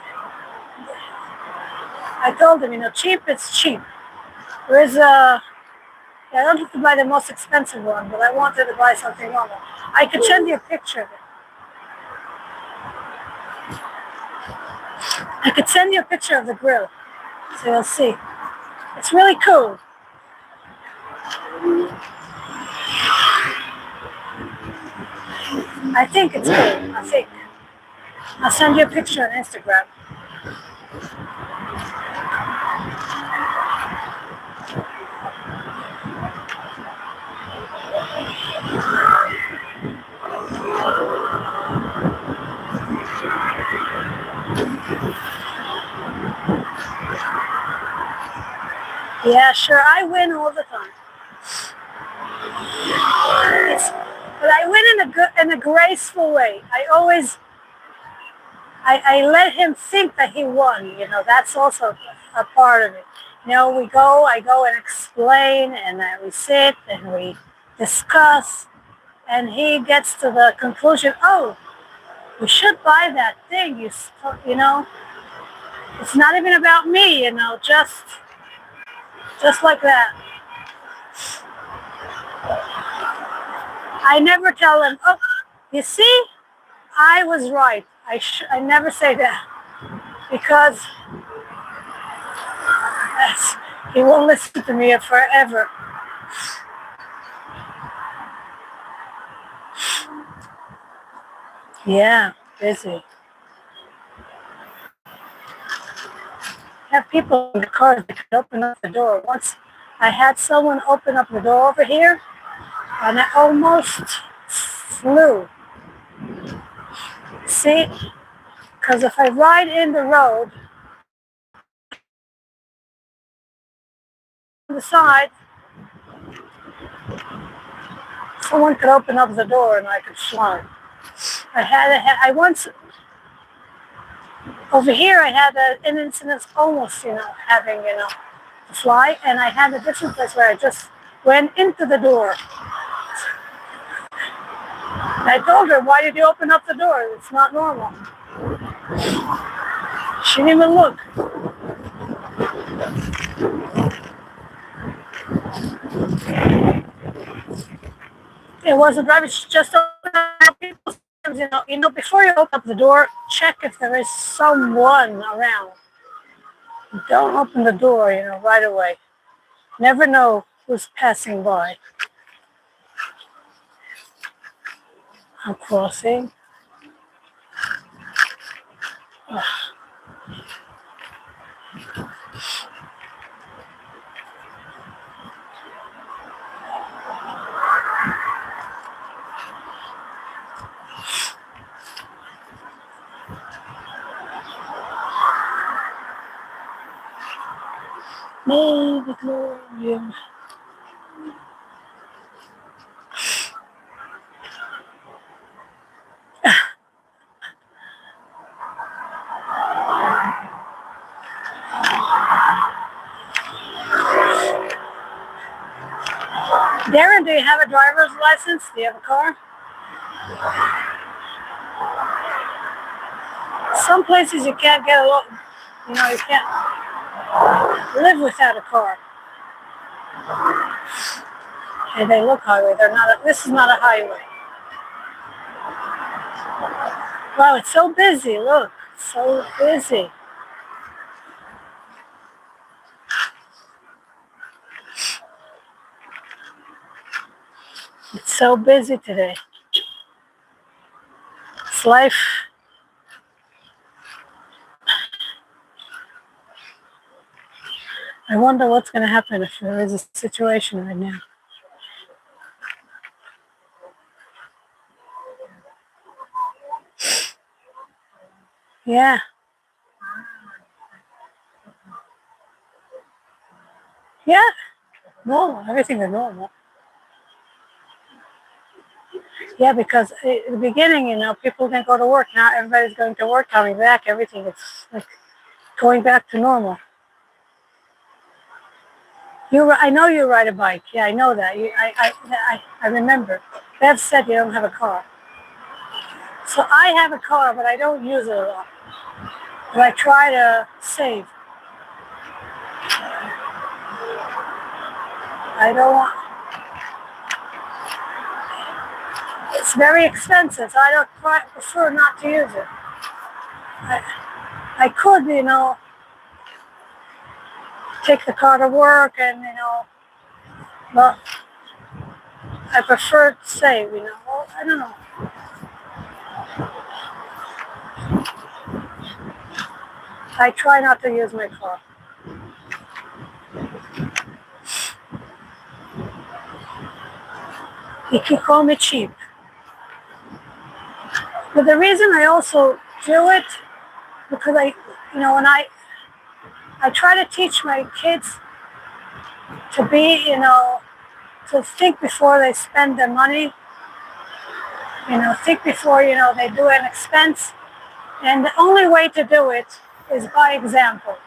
I told him, cheap it's cheap. There's a I don't have to buy the most expensive one, but I wanted to buy something normal. I could send you a picture of it. I could send you a picture of the grill, so you'll see. It's really cool. I think it's cool. I think. I'll send you a picture on Instagram. Yeah, sure. I win all the time. It's, but I win in a graceful way. I let him think that he won. That's also a part of it. I go and explain, and we sit and we discuss, and he gets to the conclusion, oh, we should buy that thing. It's not even about me, just like that. I never tell him, oh, you see, I was right. I never say that because he won't listen to me forever. Yeah, busy. Have people in the car that could open up the door. Once I had someone open up the door over here, and I almost flew. See, because if I ride in the road on the side, someone could open up the door and I could fly. I once over here. I had an incident almost, having to fly, and I had a different place where I just went into the door. I told her, why did you open up the door? It's not normal. She didn't even look. It wasn't rubbish, she just opened up people. Before you open up the door, check if there is someone around. Don't open the door, right away. Never know who's passing by. I'm crossing. May the glory. Darren, do you have a driver's license? Do you have a car? Some places you can't get you can't live without a car. And they look highway. This is not a highway. Wow, it's so busy. Look, so busy. It's so busy today. It's life. I wonder what's going to happen if there is a situation right now. Yeah. Yeah. Normal. Everything is normal. Yeah, because in the beginning, people didn't go to work. Now everybody's going to work, coming back, everything. It's like going back to normal. I know you ride a bike. Yeah, I know that. I remember. Bev said you don't have a car. So I have a car, but I don't use it a lot. But I try to save. I don't want. It's very expensive. So I don't prefer not to use it. I could, take the car to work, and but I prefer to save. Well, I don't know. I try not to use my car. You can call me cheap. But the reason I also do it, because when I try to teach my kids to be, to think before they spend their money, think before, they do an expense. And the only way to do it is by example.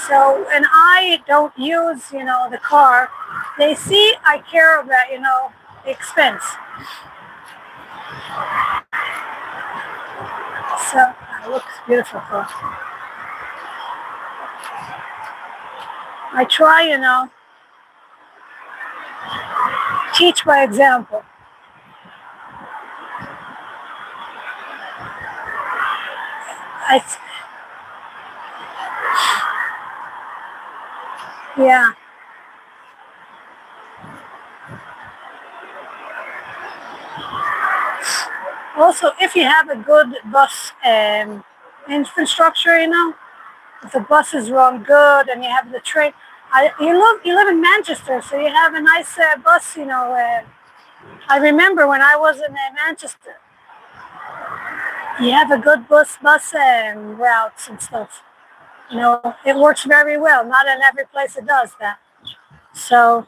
So, and I don't use, the car. They see I care about, the expense. So, it looks beautiful car. I try, teach by example. I, yeah. Also, if you have a good bus infrastructure, if the buses run good and you have the train, you live in Manchester, so you have a nice bus. I remember when I was in Manchester, you have a good bus routes and stuff. It works very well. Not in every place it does that. So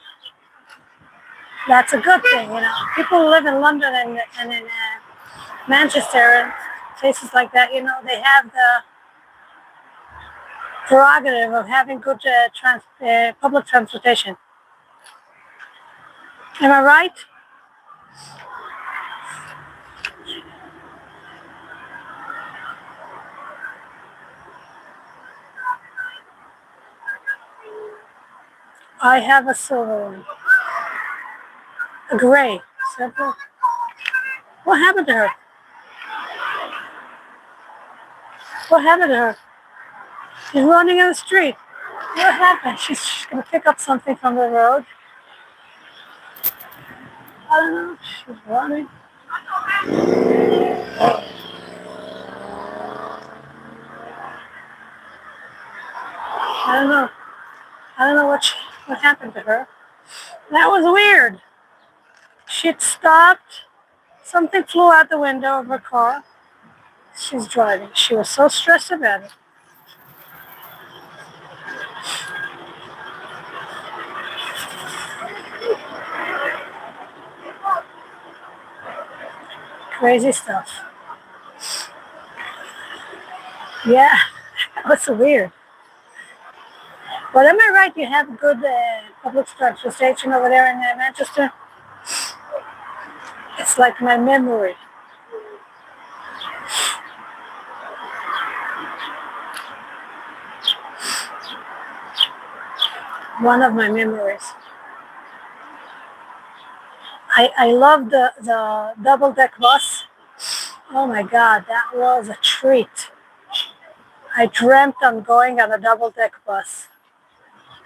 that's a good thing. People who live in London and in Manchester and places like that, they have the prerogative of having good public transportation. Am I right? I have a silver one. A gray. Silver. What happened to her? What happened to her? She's running in the street. What happened? She's going to pick up something from the road. I don't know. She's running. I don't know. I don't know what happened to her. That was weird. She'd stopped. Something flew out the window of her car. She's driving. She was so stressed about it. Crazy stuff. Yeah, that was weird. But am I right? You have good public transportation over there in Manchester? It's like my memory. One of my memories. I love the double deck bus. Oh my God, that was a treat. I dreamt on going on a double deck bus.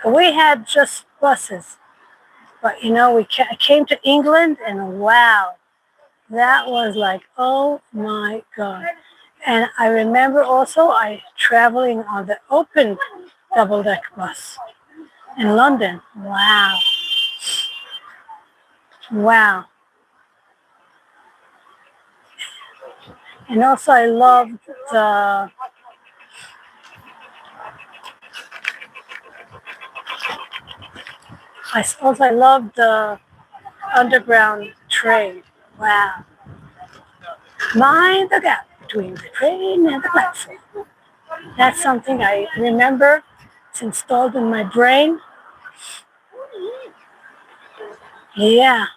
We had just buses, but I came to England and wow, that was like, oh my God. And I remember also I traveling on the open double deck bus in London. Wow. Wow. And also I loved the I loved the underground train. Wow. Mind the gap between the train and the platform. That's something I remember. It's installed in my brain. Yeah.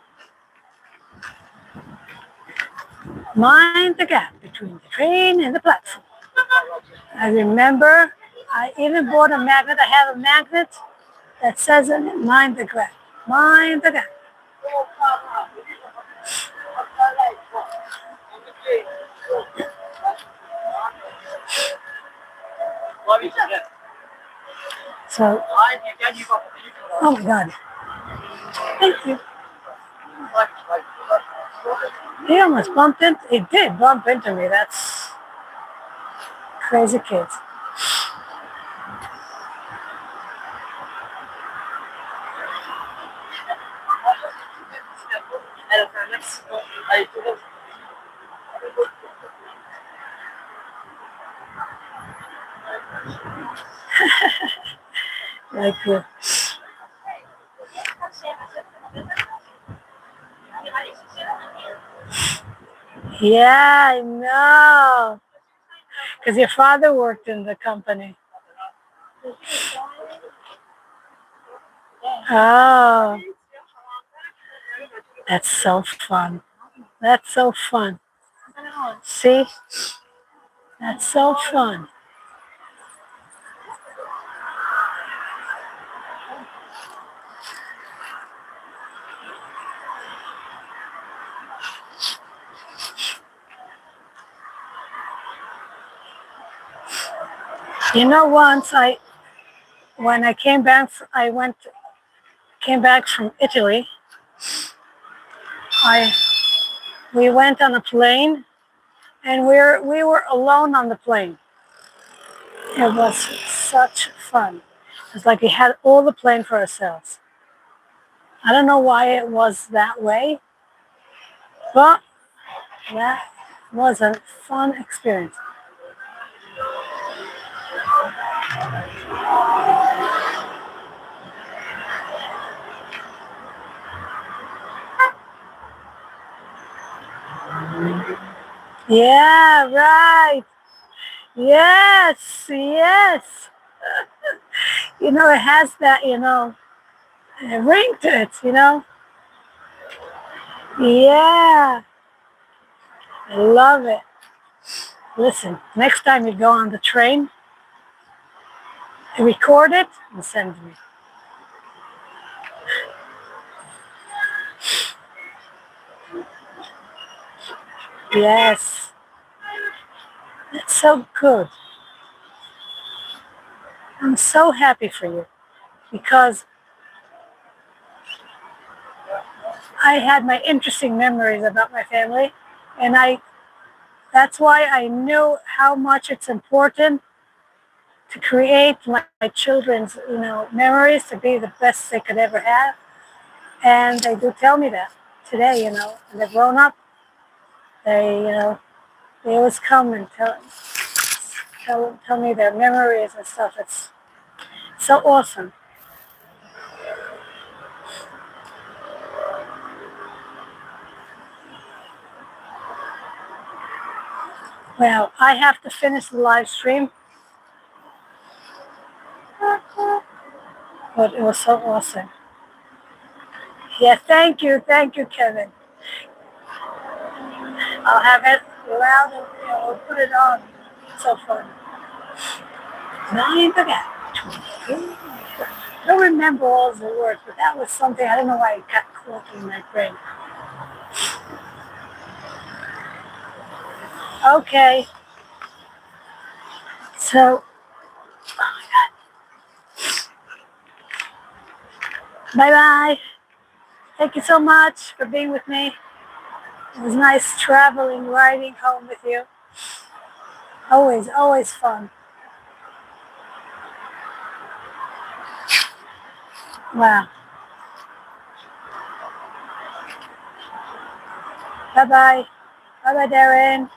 Mind the gap between the train and the platform. I remember I even bought a magnet. I have a magnet that says in it, mind the gap. Mind the gap. So, oh my God. Thank you. He almost bumped into, he did bump into me. That's crazy kids. Like, yeah, I know. Because your father worked in the company. Oh, that's so fun. That's so fun. See? That's so fun. You know, when I came back, came back from Italy. I we went on a plane, and we were alone on the plane. It was such fun. It's like we had all the plane for ourselves. I don't know why it was that way, but that was a fun experience. Yeah, right. Yes, yes. It has that, a ring to it. Yeah, I love it. Listen, next time you go on the train, record it and send me. Yes, that's so good. I'm so happy for you because I had my interesting memories about my family, and that's why I knew how much it's important to create my children's, memories to be the best they could ever have. And they do tell me that today, when they're grown up, they always come and tell me their memories and stuff. It's so awesome. Well, I have to finish the live stream, but it was so awesome. Yeah, thank you, Kevin. I'll have it loud and we'll put it on. So fun. Mind the gap. I don't remember all the words, but that was something, I don't know why it got caught in my brain. Okay, so bye bye. Thank you so much for being with me. It was nice traveling, riding home with you. Always, always fun. Wow. Bye bye. Bye bye, Darren.